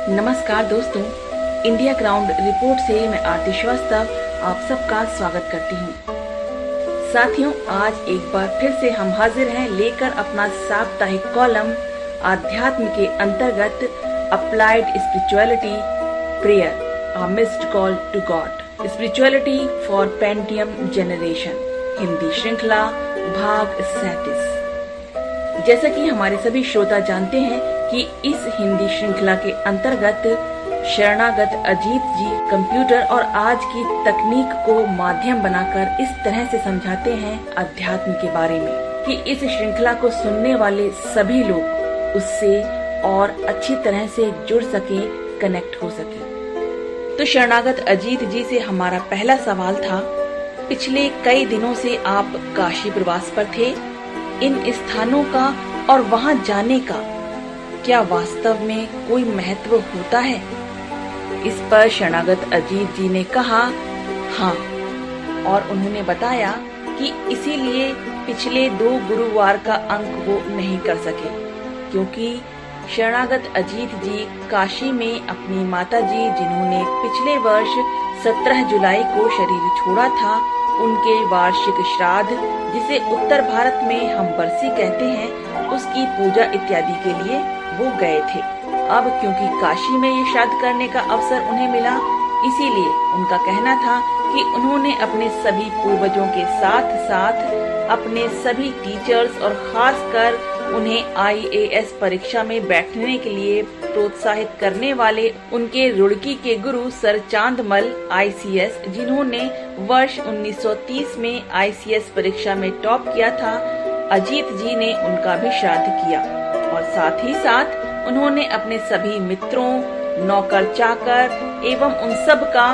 नमस्कार दोस्तों, India ground report से मैं आरती श्रीवास्तव आप सबका स्वागत करती हूँ। साथियों, आज एक बार फिर से हम हाजिर हैं लेकर अपना साप्ताहिक कॉलम आध्यात्म के अंतर्गत applied spirituality prayer, a missed call to God, spirituality for Pentium generation, Hindi श्रृंखला भाग 37। जैसा कि हमारे सभी श्रोता जानते हैं कि इस हिंदी श्रृंखला के अंतर्गत शरणागत अजीत जी कंप्यूटर और आज की तकनीक को माध्यम बनाकर इस तरह से समझाते हैं अध्यात्म के बारे में कि इस श्रृंखला को सुनने वाले सभी लोग उससे और अच्छी तरह से जुड़ सके, कनेक्ट हो सके। तो शरणागत अजीत जी से हमारा पहला सवाल था, पिछले कई दिनों से आप काशी प्रवास पर थे। इन स्थानों का और वहां जाने का क्या वास्तव में कोई महत्व होता है? इस पर शरणागत अजीत जी ने कहा हाँ, और उन्होंने बताया कि इसीलिए पिछले 2 गुरुवार का अंक वो नहीं कर सके, क्योंकि शरणागत अजीत जी काशी में अपनी माताजी, जिन्होंने पिछले वर्ष 17 जुलाई को शरीर छोड़ा था, उनके वार्षिक श्राद्ध, जिसे उत्तर भारत में हम बरसी कहते हैं, उसकी पूजा इत्यादि के लिए वो गए थे। अब क्योंकि काशी में ये श्राद्ध करने का अवसर उन्हें मिला, इसीलिए उनका कहना था कि उन्होंने अपने सभी पूर्वजों के साथ साथ अपने सभी टीचर्स और खासकर उन्हें IAS परीक्षा में बैठने के लिए प्रोत्साहित करने वाले उनके रुड़की के गुरु सर चांदमल ICS, जिन्होंने वर्ष 1930 में ICS परीक्षा में टॉप किया था, अजीत जी ने उनका भी श्राद्ध किया। और साथ ही साथ उन्होंने अपने सभी मित्रों, नौकर चाकर एवं उन सब का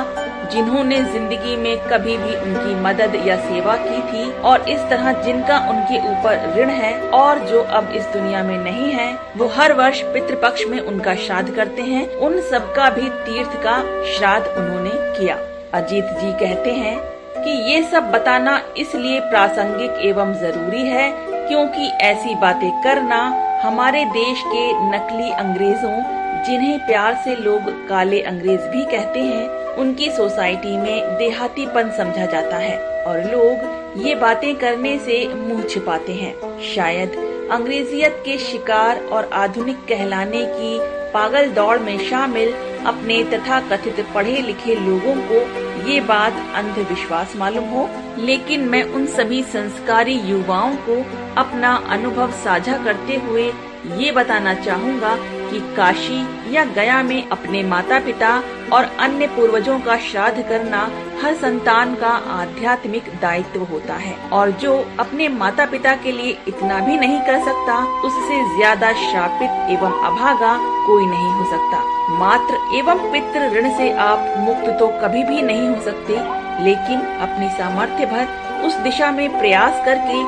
जिन्होंने जिंदगी में कभी भी उनकी मदद या सेवा की थी और इस तरह जिनका उनके ऊपर ऋण है और जो अब इस दुनिया में नहीं है, वो हर वर्ष पितृपक्ष में उनका श्राद्ध करते हैं, उन सब का भी तीर्थ का श्राद्ध उन्होंने किया। अजीत जी कहते हैं कि ये सब बताना इसलिए प्रासंगिक एवं जरूरी है क्योंकि ऐसी बातें करना हमारे देश के नकली अंग्रेजों, जिन्हें प्यार से लोग काले अंग्रेज भी कहते हैं, उनकी सोसाइटी में देहातीपन समझा जाता है और लोग ये बातें करने से मुंह छिपाते हैं। शायद अंग्रेजियत के शिकार और आधुनिक कहलाने की पागल दौड़ में शामिल अपने तथाकथित पढ़े लिखे लोगों को ये बात अंधविश्वास मालूम हो, लेकिन मैं उन सभी संस्कारी युवाओं को अपना अनुभव साझा करते हुए ये बताना चाहूँगा कि काशी या गया में अपने माता पिता और अन्य पूर्वजों का श्राद्ध करना हर संतान का आध्यात्मिक दायित्व होता है और जो अपने माता पिता के लिए इतना भी नहीं कर सकता, उससे ज्यादा श्रापित एवं अभागा कोई नहीं हो सकता। मातृ एवं पितृ ऋण से आप मुक्त तो कभी भी नहीं हो सकते, लेकिन अपनी सामर्थ्य भर उस दिशा में प्रयास करके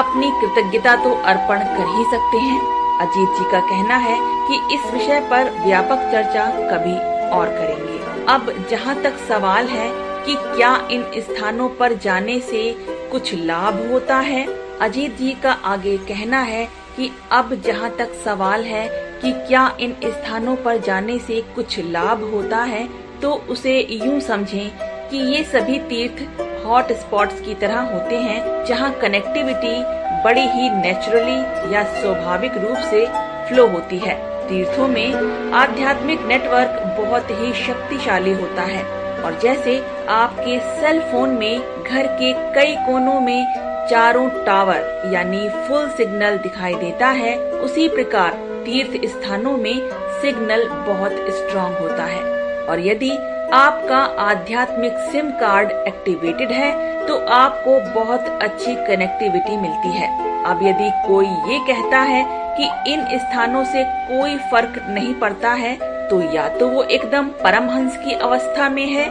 अपनी कृतज्ञता तो अर्पण कर ही सकते हैं। अजीत जी का कहना है कि इस विषय पर व्यापक चर्चा कभी और करेंगे। अब जहाँ तक सवाल है कि क्या इन स्थानों पर जाने से कुछ लाभ होता है, अजीत जी का आगे कहना है कि अब जहाँ तक सवाल है कि क्या इन स्थानों पर जाने से कुछ लाभ होता है, तो उसे यूं समझें कि ये सभी तीर्थ हॉट स्पॉट्स की तरह होते हैं, जहाँ कनेक्टिविटी बड़ी ही नेचुरली या स्वाभाविक रूप से फ्लो होती है। तीर्थों में आध्यात्मिक नेटवर्क बहुत ही शक्तिशाली होता है और जैसे आपके सेल फोन में घर के कई कोनों में चारों टावर यानी फुल सिग्नल दिखाई देता है, उसी प्रकार तीर्थ स्थानों में सिग्नल बहुत स्ट्रांग होता है और यदि आपका आध्यात्मिक सिम कार्ड एक्टिवेटेड है तो आपको बहुत अच्छी कनेक्टिविटी मिलती है। अब यदि कोई ये कहता है कि इन स्थानों से कोई फर्क नहीं पड़ता है, तो या तो वो एकदम परमहंस की अवस्था में है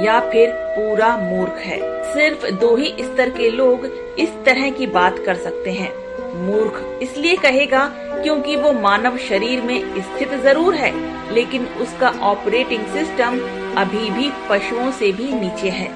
या फिर पूरा मूर्ख है। सिर्फ 2 ही स्तर के लोग इस तरह की बात कर सकते हैं। मूर्ख इसलिए कहेगा क्योंकि वो मानव शरीर में स्थित जरूर है, लेकिन उसका ऑपरेटिंग सिस्टम अभी भी पशुओं से भी नीचे है।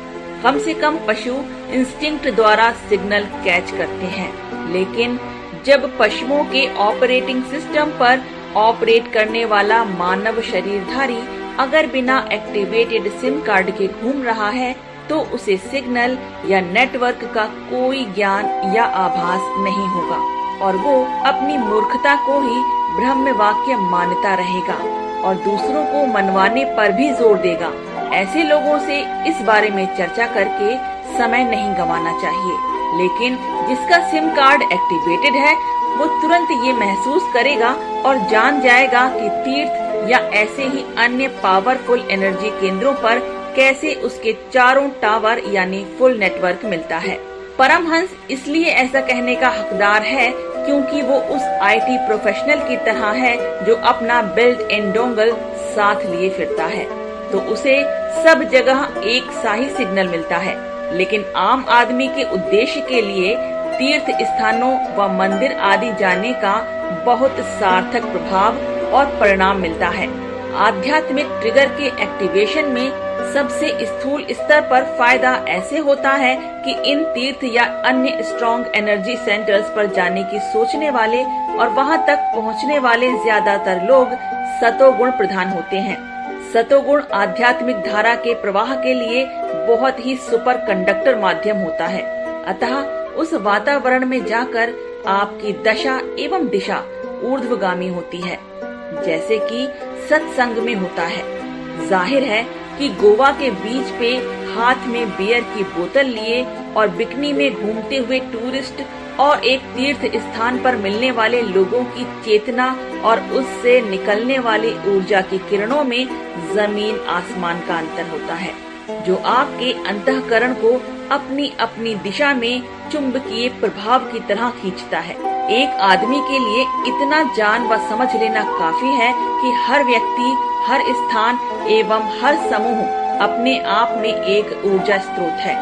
कम से कम पशु इंस्टिंक्ट द्वारा सिग्नल कैच करते हैं, लेकिन जब पशुओं के ऑपरेटिंग सिस्टम पर ऑपरेट करने वाला मानव शरीरधारी अगर बिना एक्टिवेटेड सिम कार्ड के घूम रहा है तो उसे सिग्नल या नेटवर्क का कोई ज्ञान या आभास नहीं होगा और वो अपनी मूर्खता को ही ब्रह्म वाक्य मानता रहेगा और दूसरों को मनवाने पर भी जोर देगा। ऐसे लोगों से इस बारे में चर्चा करके समय नहीं गंवाना चाहिए, लेकिन जिसका सिम कार्ड एक्टिवेटेड है वो तुरंत ये महसूस करेगा और जान जाएगा कि तीर्थ या ऐसे ही अन्य पावरफुल एनर्जी केंद्रों पर कैसे उसके चारों टावर यानी फुल नेटवर्क मिलता है। परमहंस इसलिए ऐसा कहने का हकदार है क्योंकि वो उस आईटी प्रोफेशनल की तरह है जो अपना बिल्ट इन डोंगल साथ लिए फिरता है, तो उसे सब जगह एक सा ही सिग्नल मिलता है। लेकिन आम आदमी के उद्देश्य के लिए तीर्थ स्थानों व मंदिर आदि जाने का बहुत सार्थक प्रभाव और परिणाम मिलता है। आध्यात्मिक ट्रिगर के एक्टिवेशन में सबसे स्थूल स्तर पर फायदा ऐसे होता है कि इन तीर्थ या अन्य स्ट्रॉन्ग एनर्जी सेंटर्स पर जाने की सोचने वाले और वहां तक पहुंचने वाले ज्यादातर लोग सतोगुण प्रधान होते हैं। सतोगुण आध्यात्मिक धारा के प्रवाह के लिए बहुत ही सुपर कंडक्टर माध्यम होता है। अतः उस वातावरण में जाकर आपकी दशा एवं दिशा ऊर्ध्वगामी होती है, जैसे कि सत्संग में होता है। जाहिर है कि गोवा के बीच पे हाथ में बियर की बोतल लिए और बिकनी में घूमते हुए टूरिस्ट और एक तीर्थ स्थान पर मिलने वाले लोगों की चेतना और उससे निकलने वाली ऊर्जा की किरणों में जमीन आसमान का अंतर होता है, जो आपके अंतःकरण को अपनी अपनी दिशा में चुंबकीय प्रभाव की तरह खींचता है। एक आदमी के लिए इतना जान व समझ लेना काफी है कि हर व्यक्ति, हर स्थान एवं हर समूह अपने आप में एक ऊर्जा स्रोत है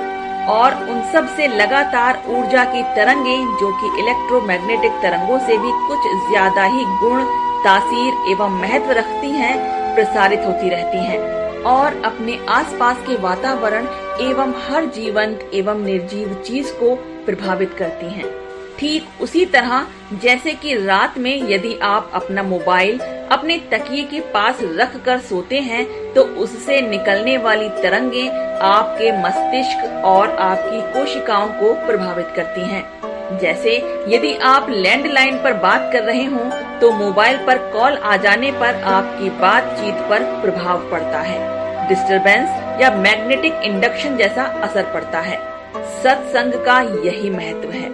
और उन सब से लगातार ऊर्जा की तरंगें, जो कि इलेक्ट्रोमैग्नेटिक तरंगों से भी कुछ ज्यादा ही गुण, तासीर एवं महत्व रखती हैं, प्रसारित होती रहती हैं और अपने आसपास के वातावरण एवं हर जीवंत एवं निर्जीव चीज को प्रभावित करती हैं। ठीक उसी तरह जैसे कि रात में यदि आप अपना मोबाइल अपने तकिए के पास रख कर सोते हैं तो उससे निकलने वाली तरंगें आपके मस्तिष्क और आपकी कोशिकाओं को प्रभावित करती हैं। जैसे यदि आप लैंडलाइन पर बात कर रहे हों तो मोबाइल पर कॉल आ जाने पर आपकी बातचीत पर प्रभाव पड़ता है। डिस्टरबेंस या मैग्नेटिक इंडक्शन जैसा असर पड़ता है। सत्संग का यही महत्व है।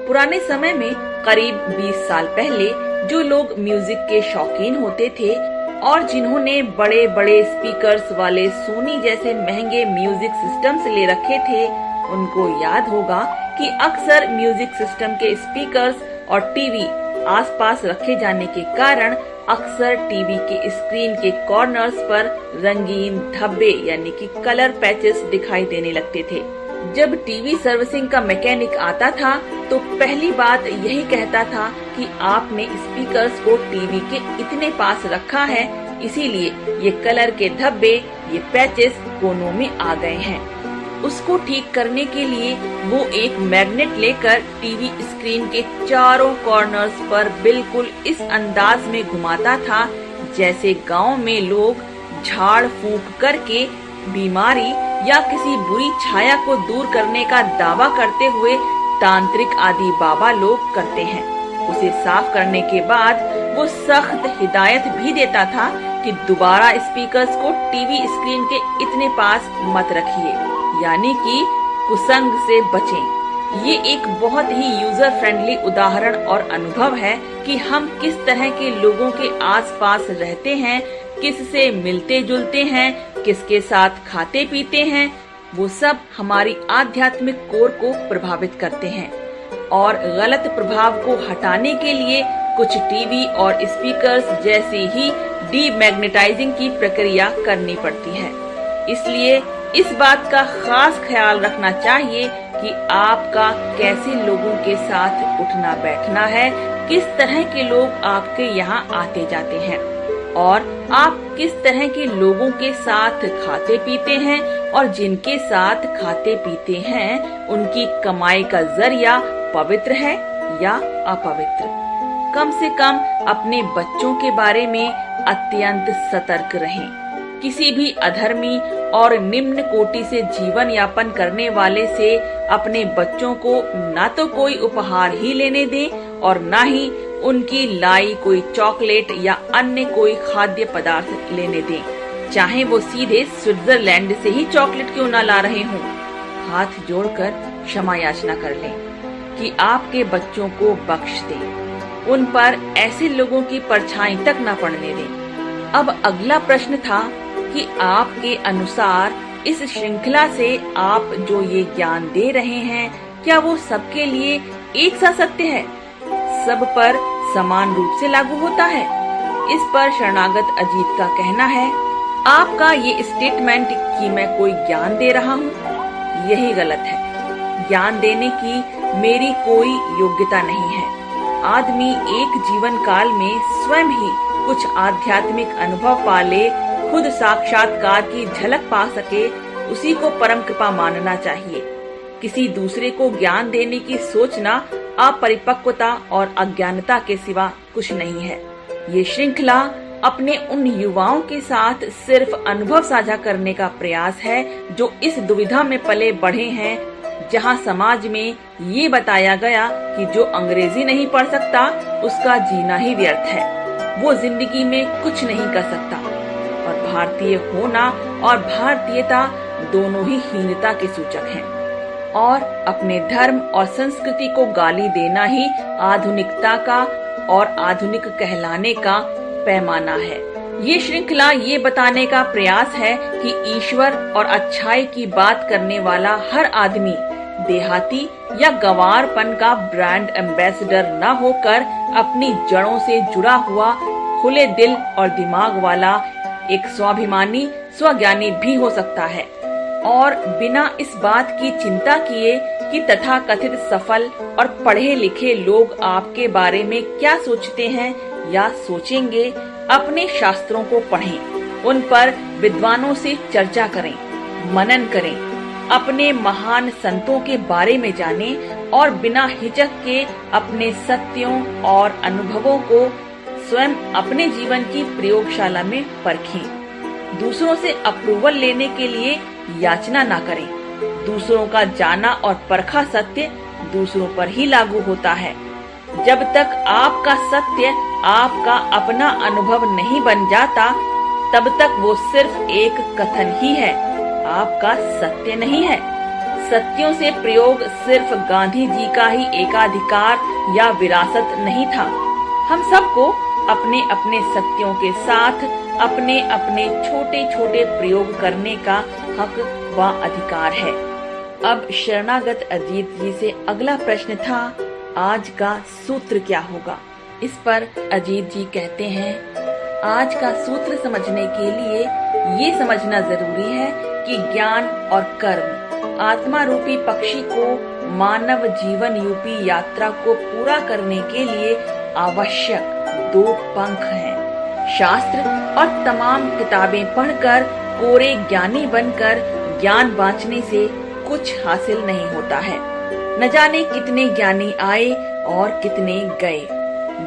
पुराने समय में करीब 20 साल पहले जो लोग म्यूजिक के शौकीन होते थे और जिन्होंने बड़े बड़े स्पीकर्स वाले सोनी जैसे महंगे म्यूजिक सिस्टम्स ले रखे थे, उनको याद होगा कि अक्सर म्यूजिक सिस्टम के स्पीकर्स और टीवी आसपास रखे जाने के कारण अक्सर टीवी के स्क्रीन के कॉर्नर्स पर रंगीन धब्बे यानी कि कलर पैचेस दिखाई देने लगते थे। जब टीवी सर्विसिंग का मैकेनिक आता था तो पहली बात यही कहता था कि आपने स्पीकर्स को टीवी के इतने पास रखा है, इसीलिए ये कलर के धब्बे, ये पैचेस कोनों में आ गए हैं। उसको ठीक करने के लिए वो एक मैग्नेट लेकर टीवी स्क्रीन के चारों कॉर्नर्स पर बिल्कुल इस अंदाज में घुमाता था जैसे गांव में लोग झाड़ फूंक करके बीमारी या किसी बुरी छाया को दूर करने का दावा करते हुए तांत्रिक आदि बाबा लोग करते हैं। उसे साफ करने के बाद वो सख्त हिदायत भी देता था कि दोबारा स्पीकर्स को टीवी स्क्रीन के इतने पास मत रखिए, यानी कि कुसंग से बचें। ये एक बहुत ही यूजर फ्रेंडली उदाहरण और अनुभव है कि हम किस तरह के लोगों के आसपास रहते हैं, किससे मिलते जुलते हैं, किसके साथ खाते पीते हैं, वो सब हमारी आध्यात्मिक कोर को प्रभावित करते हैं और गलत प्रभाव को हटाने के लिए कुछ टीवी और स्पीकर्स जैसी ही डीमैग्नेटाइजिंग की प्रक्रिया करनी पड़ती है। इसलिए इस बात का खास ख्याल रखना चाहिए कि आपका कैसे लोगों के साथ उठना बैठना है, किस तरह के लोग आपके यहाँ आते जाते हैं और आप किस तरह के लोगों के साथ खाते पीते हैं और जिनके साथ खाते पीते हैं उनकी कमाई का जरिया पवित्र है या अपवित्र। कम से कम अपने बच्चों के बारे में अत्यंत सतर्क रहें। किसी भी अधर्मी और निम्न कोटि से जीवन यापन करने वाले से अपने बच्चों को ना तो कोई उपहार ही लेने दें और ना ही उनकी लाई कोई चॉकलेट या अन्य कोई खाद्य पदार्थ लेने दें, चाहे वो सीधे स्विट्जरलैंड से ही चॉकलेट क्यों ना ला रहे हों। हाथ जोड़कर क्षमा याचना कर लें कि आपके बच्चों को बख्श दें, उन पर ऐसे लोगों की परछाई तक न पड़ने दें। अब अगला प्रश्न था कि आपके अनुसार इस श्रृंखला से आप जो ये ज्ञान दे रहे हैं, क्या वो सबके लिए एक सा सत्य है, सब पर समान रूप से लागू होता है? इस पर शरणागत अजीत का कहना है, आपका ये स्टेटमेंट कि मैं कोई ज्ञान दे रहा हूँ, यही गलत है। ज्ञान देने की मेरी कोई योग्यता नहीं है। आदमी एक जीवन काल में स्वयं ही कुछ आध्यात्मिक अनुभव पाले, खुद साक्षात्कार की झलक पा सके, उसी को परम कृपा मानना चाहिए। किसी दूसरे को ज्ञान देने की सोचना अपरिपक्वता और अज्ञानता के सिवा कुछ नहीं है। ये श्रृंखला अपने उन युवाओं के साथ सिर्फ अनुभव साझा करने का प्रयास है जो इस दुविधा में पले बढ़े हैं, जहां समाज में ये बताया गया कि जो अंग्रेजी नहीं पढ़ सकता उसका जीना ही व्यर्थ है, वो जिंदगी में कुछ नहीं कर सकता, और भारतीय होना और भारतीयता दोनों ही हीनता के सूचक हैं, और अपने धर्म और संस्कृति को गाली देना ही आधुनिकता का और आधुनिक कहलाने का पैमाना है। ये श्रृंखला ये बताने का प्रयास है कि ईश्वर और अच्छाई की बात करने वाला हर आदमी देहाती या गंवारपन का ब्रांड एम्बेसडर न होकर अपनी जड़ों से जुड़ा हुआ खुले दिल और दिमाग वाला एक स्वाभिमानी स्वज्ञानी भी हो सकता है, और बिना इस बात की चिंता किए कि तथाकथित सफल और पढ़े लिखे लोग आपके बारे में क्या सोचते हैं या सोचेंगे, अपने शास्त्रों को पढ़ें, उन पर विद्वानों से चर्चा करें, मनन करें, अपने महान संतों के बारे में जानें और बिना हिचक के अपने सत्यों और अनुभवों को स्वयं अपने जीवन की प्रयोगशाला में परखें। दूसरों से अप्रूवल लेने के लिए याचना ना करें। दूसरों का जाना और परखा सत्य दूसरों पर ही लागू होता है। जब तक आपका सत्य आपका अपना अनुभव नहीं बन जाता, तब तक वो सिर्फ एक कथन ही है, आपका सत्य नहीं है। सत्यों से प्रयोग सिर्फ गांधी जी का ही एकाधिकार या विरासत नहीं था। हम सबको अपने अपने सत्यों के साथ अपने अपने छोटे छोटे प्रयोग करने का हक व अधिकार है। अब शरणागत अजीत जी से अगला प्रश्न था, आज का सूत्र क्या होगा? इस पर अजीत जी कहते हैं, आज का सूत्र समझने के लिए ये समझना जरूरी है कि ज्ञान और कर्म आत्मा रूपी पक्षी को मानव जीवन रूपी यात्रा को पूरा करने के लिए आवश्यक दो पंख हैं। शास्त्र और तमाम किताबें पढ़कर कोरे ज्ञानी बनकर ज्ञान बांटने से कुछ हासिल नहीं होता है। न जाने कितने ज्ञानी आए और कितने गए।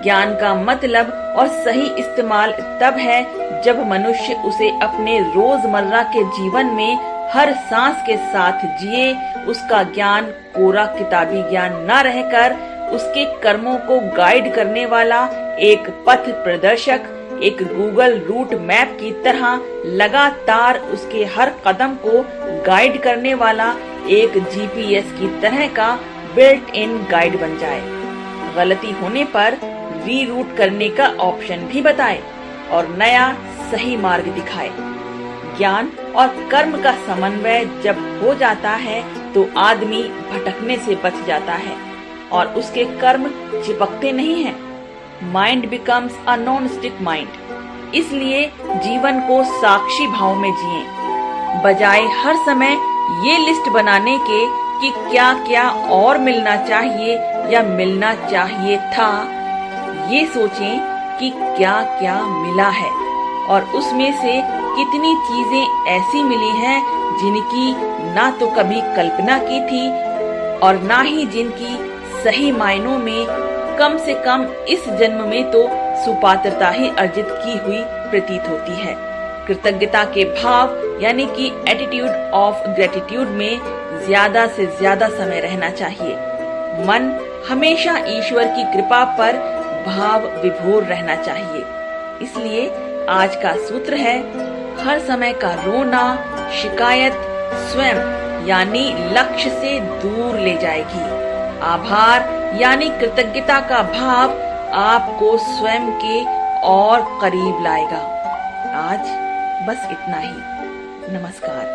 ज्ञान का मतलब और सही इस्तेमाल तब है जब मनुष्य उसे अपने रोजमर्रा के जीवन में हर सांस के साथ जिए। उसका ज्ञान कोरा किताबी ज्ञान न रहकर उसके कर्मों को गाइड करने वाला एक पथ प्रदर्शक, एक गूगल रूट मैप की तरह लगातार उसके हर कदम को गाइड करने वाला एक जीपीएस की तरह का बिल्ट इन गाइड बन जाए। गलती होने पर रीरूट करने का ऑप्शन भी बताए और नया सही मार्ग दिखाए। ज्ञान और कर्म का समन्वय जब हो जाता है तो आदमी भटकने से बच जाता है और उसके कर्म चिपकते नहीं हैं। Mind becomes a non stick mind. इसलिए जीवन को साक्षी भाव में जिएं, बजाय हर समय ये लिस्ट बनाने के कि क्या क्या और मिलना चाहिए या मिलना चाहिए था। ये सोचें कि क्या क्या मिला है और उसमें से कितनी चीजें ऐसी मिली हैं जिनकी ना तो कभी कल्पना की थी और ना ही जिनकी सही मायनों में कम से कम इस जन्म में तो सुपात्रता ही अर्जित की हुई प्रतीत होती है। कृतज्ञता के भाव यानी कि एटीट्यूड ऑफ ग्रेटिट्यूड में ज्यादा से ज्यादा समय रहना चाहिए। मन हमेशा ईश्वर की कृपा पर भाव विभोर रहना चाहिए। इसलिए आज का सूत्र है, हर समय का रोना, शिकायत स्वयं यानी लक्ष्य से दूर ले जाएगी। आभार यानी कृतज्ञता का भाव आपको स्वयं के और करीब लाएगा। आज बस इतना ही। नमस्कार।